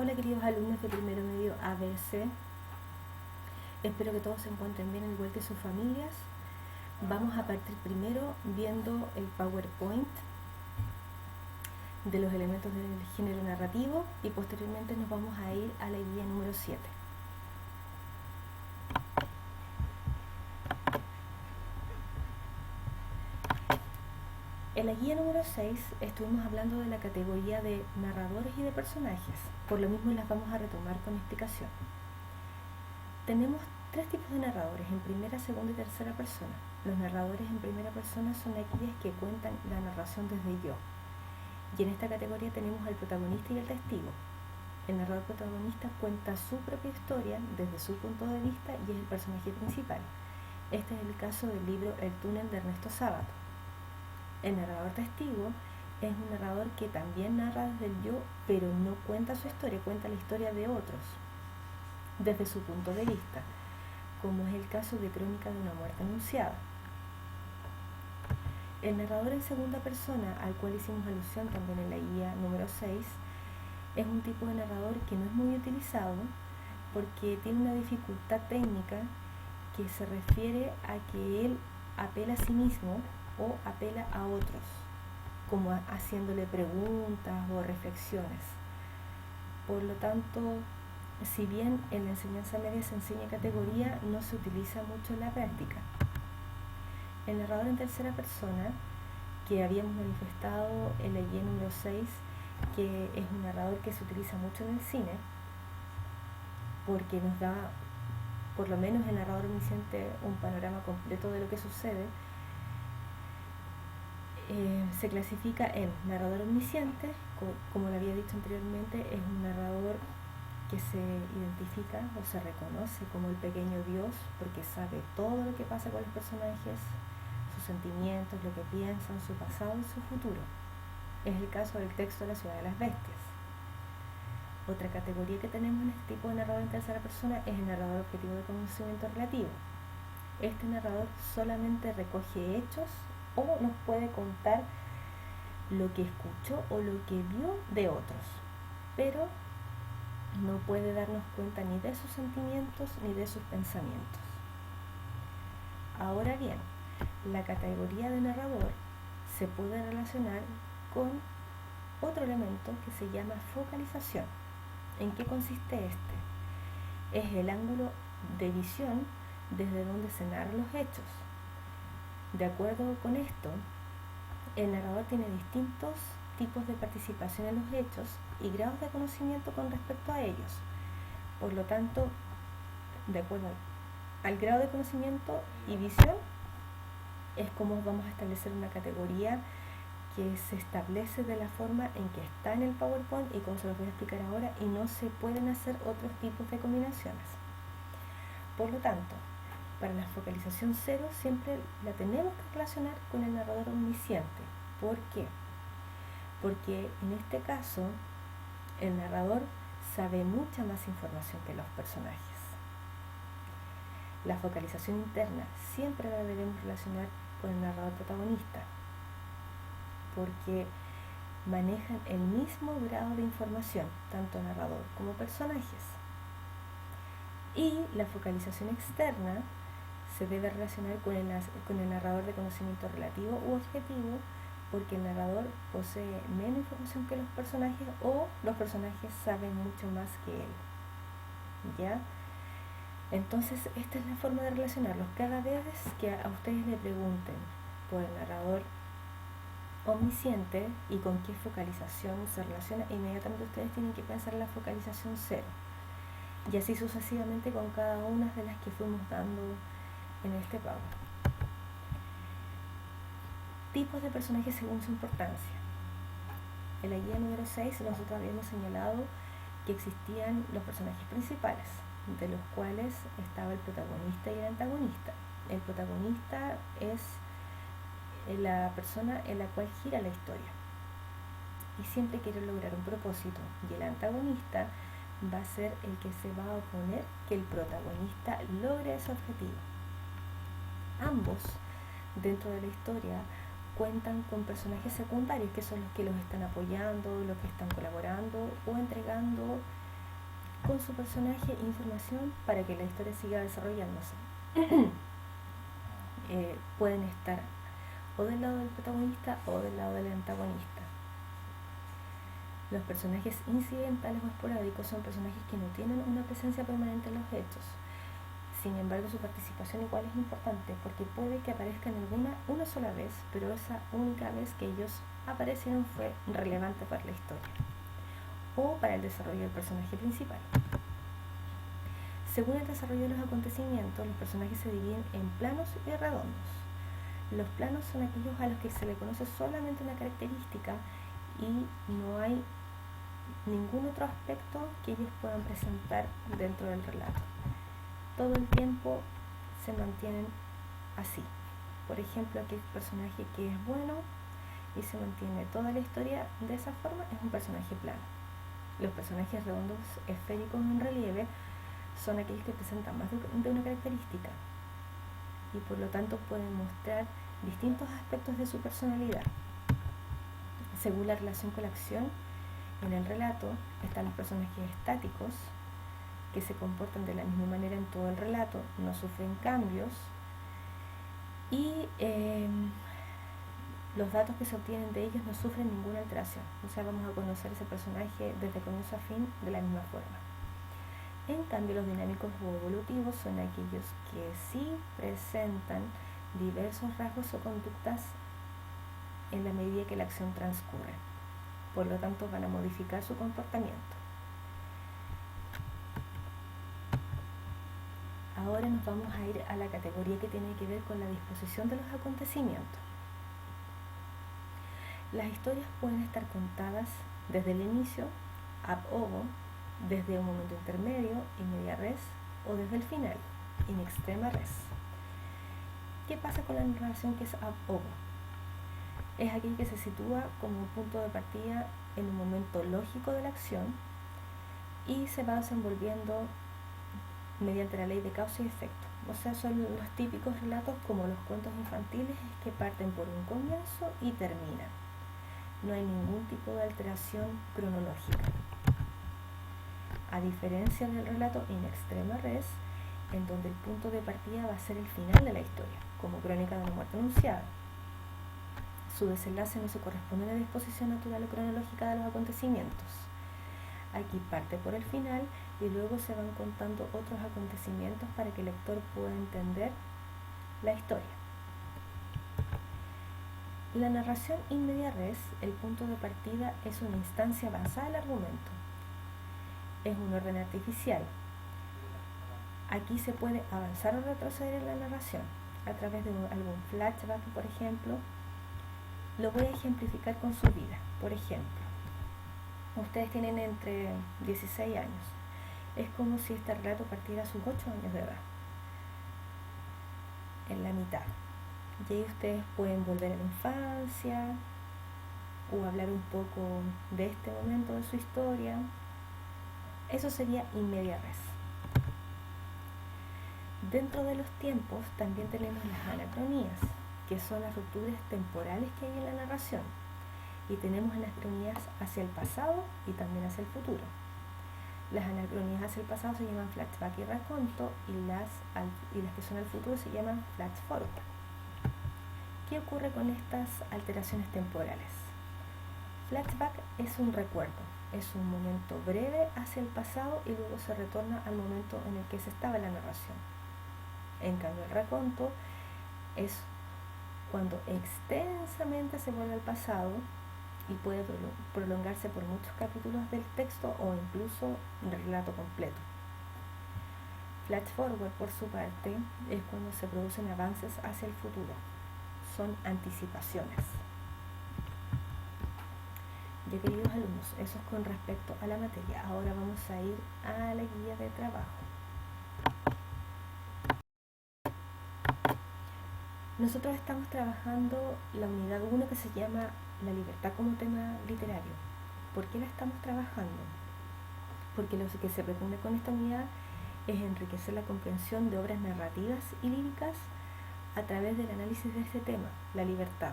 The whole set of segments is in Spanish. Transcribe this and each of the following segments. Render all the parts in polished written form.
Hola queridos alumnos de primero medio ABC, espero que todos se encuentren bien al igual que sus familias. Vamos a partir primero viendo el PowerPoint de los elementos del género narrativo y posteriormente nos vamos a ir a la guía número 7. En la guía número 6 estuvimos hablando de la categoría de narradores y de personajes, por lo mismo las vamos a retomar con explicación. Tenemos tres tipos de narradores, en primera, segunda y tercera persona. Los narradores en primera persona son aquellos que cuentan la narración desde yo. Y en esta categoría tenemos al protagonista y el testigo. El narrador protagonista cuenta su propia historia desde su punto de vista y es el personaje principal. Este es el caso del libro El túnel de Ernesto Sábato. El narrador testigo es un narrador que también narra desde el yo, pero no cuenta su historia, cuenta la historia de otros, desde su punto de vista, como es el caso de Crónica de una muerte anunciada. El narrador en segunda persona, al cual hicimos alusión también en la guía número 6, es un tipo de narrador que no es muy utilizado porque tiene una dificultad técnica que se refiere a que él apela a sí mismo o apela a otros, como haciéndole preguntas o reflexiones. Por lo tanto, si bien en la enseñanza media se enseña categoría, no se utiliza mucho en la práctica. El narrador en tercera persona, que habíamos manifestado en la guía número 6, que es un narrador que se utiliza mucho en el cine, porque nos da, por lo menos el narrador omnisciente, un panorama completo de lo que sucede. Se clasifica en narrador omnisciente, como lo había dicho anteriormente, es un narrador que se identifica o se reconoce como el pequeño Dios porque sabe todo lo que pasa con los personajes, sus sentimientos, lo que piensan, su pasado y su futuro. Es el caso del texto de La ciudad de las bestias. Otra categoría que tenemos en este tipo de narrador en tercera persona es el narrador objetivo de conocimiento relativo. Este narrador solamente recoge hechos o nos puede contar lo que escuchó o lo que vio de otros, pero no puede darnos cuenta ni de sus sentimientos ni de sus pensamientos. Ahora bien, la categoría de narrador se puede relacionar con otro elemento que se llama focalización. ¿En qué consiste este? Es el ángulo de visión desde donde se narran los hechos. De acuerdo con esto, el narrador tiene distintos tipos de participación en los hechos y grados de conocimiento con respecto a ellos. Por lo tanto, de acuerdo al grado de conocimiento y visión, es como vamos a establecer una categoría que se establece de la forma en que está en el PowerPoint y como se los voy a explicar ahora, y no se pueden hacer otros tipos de combinaciones. Por lo tanto, para la focalización 0 siempre la tenemos que relacionar con el narrador omnisciente. ¿Por qué? Porque en este caso el narrador sabe mucha más información que los personajes. La focalización interna siempre la debemos relacionar con el narrador protagonista, porque manejan el mismo grado de información, tanto narrador como personajes. Y la focalización externa se debe relacionar con el narrador de conocimiento relativo u objetivo, porque el narrador posee menos información que los personajes o los personajes saben mucho más que él. ¿Ya? Entonces, esta es la forma de relacionarlos. Cada vez que a ustedes le pregunten por el narrador omnisciente y con qué focalización se relaciona, inmediatamente ustedes tienen que pensar en la focalización 0. Y así sucesivamente con cada una de las que fuimos dando en este Power. Tipos de personajes según su importancia. En la guía número 6 nosotros habíamos señalado que existían los personajes principales, de los cuales estaba el protagonista y el antagonista. El protagonista es la persona en la cual gira la historia y siempre quiere lograr un propósito, y el antagonista va a ser el que se va a oponer que el protagonista logre ese objetivo. Ambos, dentro de la historia, cuentan con personajes secundarios que son los que los están apoyando, los que están colaborando o entregando con su personaje información para que la historia siga desarrollándose. Pueden estar o del lado del protagonista o del lado del antagonista. Los personajes incidentales o esporádicos son personajes que no tienen una presencia permanente en los hechos. Sin embargo, su participación igual es importante porque puede que aparezcan una sola vez, pero esa única vez que ellos aparecieron fue relevante para la historia o para el desarrollo del personaje principal. Según el desarrollo de los acontecimientos, los personajes se dividen en planos y redondos. Los planos son aquellos a los que se le conoce solamente una característica y no hay ningún otro aspecto que ellos puedan presentar dentro del relato. Todo el tiempo se mantienen así. Por ejemplo, aquel personaje que es bueno y se mantiene toda la historia de esa forma es un personaje plano. Los personajes redondos, esféricos en relieve son aquellos que presentan más de una característica y por lo tanto pueden mostrar distintos aspectos de su personalidad. Según la relación con la acción, en el relato están los personajes estáticos, que se comportan de la misma manera en todo el relato, no sufren cambios, y los datos que se obtienen de ellos no sufren ninguna alteración. O sea, vamos a conocer ese personaje desde comienzo a fin de la misma forma. En cambio, los dinámicos o evolutivos son aquellos que sí presentan diversos rasgos o conductas en la medida que la acción transcurre. Por lo tanto, van a modificar su comportamiento. Ahora nos vamos a ir a la categoría que tiene que ver con la disposición de los acontecimientos. Las historias pueden estar contadas desde el inicio, ab ovo, desde un momento intermedio, in media res, o desde el final, in extrema res. ¿Qué pasa con la narración que es ab ovo? Es aquel que se sitúa como un punto de partida en un momento lógico de la acción y se va desenvolviendo mediante la ley de causa y efecto. O sea, son los típicos relatos como los cuentos infantiles que parten por un comienzo y terminan. No hay ningún tipo de alteración cronológica. A diferencia del relato in extrema res, en donde el punto de partida va a ser el final de la historia, como Crónica de una muerte anunciada. Su desenlace no se corresponde a la disposición natural o cronológica de los acontecimientos. Aquí parte por el final y luego se van contando otros acontecimientos para que el lector pueda entender la historia. La narración in media res, el punto de partida, es una instancia avanzada del argumento. Es un orden artificial. Aquí se puede avanzar o retroceder en la narración a través de algún flashback, por ejemplo. Lo voy a ejemplificar con su vida. Por ejemplo, ustedes tienen entre 16 años. Es como si este relato partiera a sus 8 años de edad, en la mitad. Y ahí ustedes pueden volver a la infancia o hablar un poco de este momento de su historia. Eso sería in media res. Dentro de los tiempos también tenemos las anacronías, que son las rupturas temporales que hay en la narración. Y tenemos anacronías hacia el pasado y también hacia el futuro. Las anacronías hacia el pasado se llaman flashback y raconto y las que son al futuro se llaman flash forward. ¿Qué ocurre con estas alteraciones temporales? Flashback es un recuerdo, es un momento breve hacia el pasado y luego se retorna al momento en el que se estaba en la narración. En cambio, el raconto es cuando extensamente se vuelve al pasado y puede prolongarse por muchos capítulos del texto o incluso del relato completo. Flash forward, por su parte, es cuando se producen avances hacia el futuro. Son anticipaciones. Ya, queridos alumnos, eso es con respecto a la materia. Ahora vamos a ir a la guía de trabajo. Nosotros estamos trabajando la unidad 1 que se llama La libertad como tema literario. ¿Por qué la estamos trabajando? Porque lo que se pretende con esta unidad es enriquecer la comprensión de obras narrativas y líricas a través del análisis de este tema, la libertad.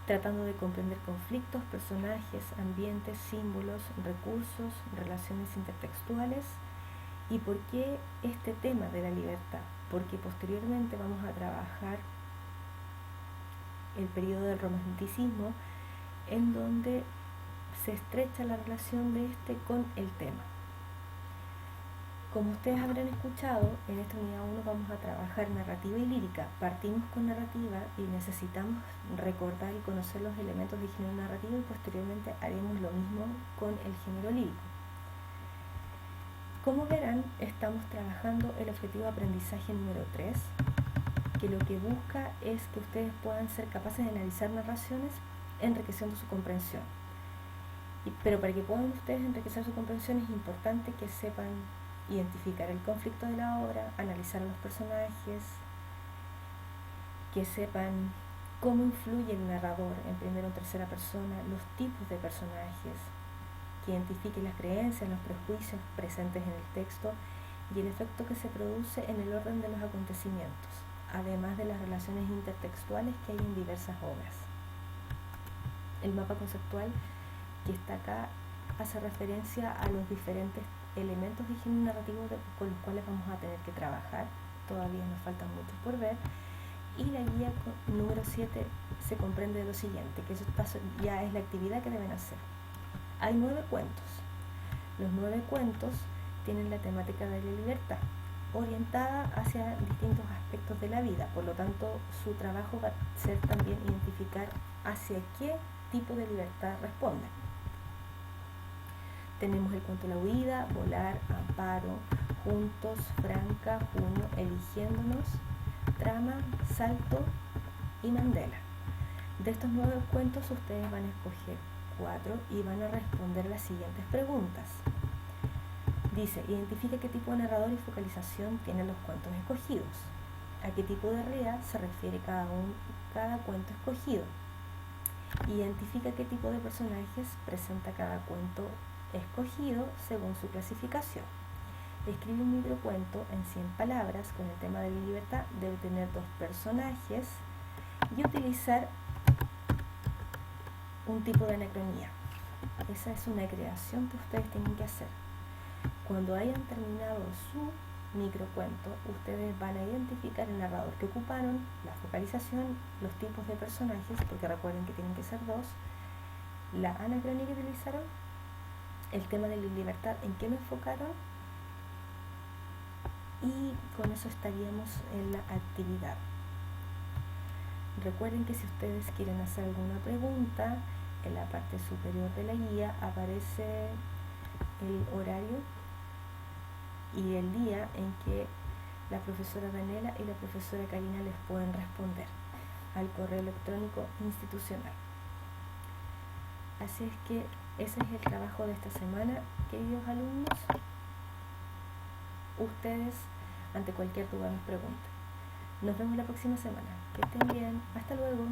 tratando de comprender conflictos, personajes, ambientes, símbolos, recursos, relaciones intertextuales. ¿Y por qué este tema de la libertad? Porque posteriormente vamos a trabajar el periodo del romanticismo, en donde se estrecha la relación de este con el tema. Como ustedes habrán escuchado, en esta unidad 1 vamos a trabajar narrativa y lírica. Partimos con narrativa y necesitamos recordar y conocer los elementos de género narrativo, y posteriormente haremos lo mismo con el género lírico. Como verán, estamos trabajando el objetivo de aprendizaje número 3, que lo que busca es que ustedes puedan ser capaces de analizar narraciones enriqueciendo su comprensión. Pero para que puedan ustedes enriquecer su comprensión es importante que sepan identificar el conflicto de la obra, analizar a los personajes, que sepan cómo influye el narrador en primera o tercera persona, los tipos de personajes, que identifiquen las creencias, los prejuicios presentes en el texto y el efecto que se produce en el orden de los acontecimientos, además de las relaciones intertextuales que hay en diversas obras. El mapa conceptual que está acá hace referencia a los diferentes elementos de género narrativo con los cuales vamos a tener que trabajar. Todavía nos faltan muchos por ver. Y la guía número 7 se comprende de lo siguiente, que eso ya es la actividad que deben hacer. Hay 9 cuentos. Los 9 cuentos tienen la temática de la libertad, orientada hacia distintos aspectos de la vida. Por lo tanto, su trabajo va a ser también identificar hacia qué tipo de libertad responden. Tenemos el cuento La huida, Volar, Amparo, Juntos, Franca, Junio, Eligiéndonos, Trama, Salto y Mandela. De estos 9 cuentos ustedes van a escoger 4 y van a responder las siguientes preguntas. Dice, identifica qué tipo de narrador y focalización tienen los cuentos escogidos. A qué tipo de realidad se refiere cada cuento escogido. Identifica qué tipo de personajes presenta cada cuento escogido según su clasificación. Escribe un microcuento en 100 palabras con el tema de la libertad. Debe tener 2 personajes y utilizar un tipo de anacronía. Esa es una creación que ustedes tienen que hacer. Cuando hayan terminado su microcuento, ustedes van a identificar el narrador que ocuparon, la focalización, los tipos de personajes, porque recuerden que tienen que ser 2, la anacronía que utilizaron, el tema de la libertad, en qué me enfocaron, y con eso estaríamos en la actividad. Recuerden que si ustedes quieren hacer alguna pregunta, en la parte superior de la guía aparece el horario y el día en que la profesora Daniela y la profesora Karina les pueden responder al correo electrónico institucional. Así es que ese es el trabajo de esta semana, queridos alumnos. Ustedes, ante cualquier duda, nos pregunten. Nos vemos la próxima semana. Que estén bien. Hasta luego.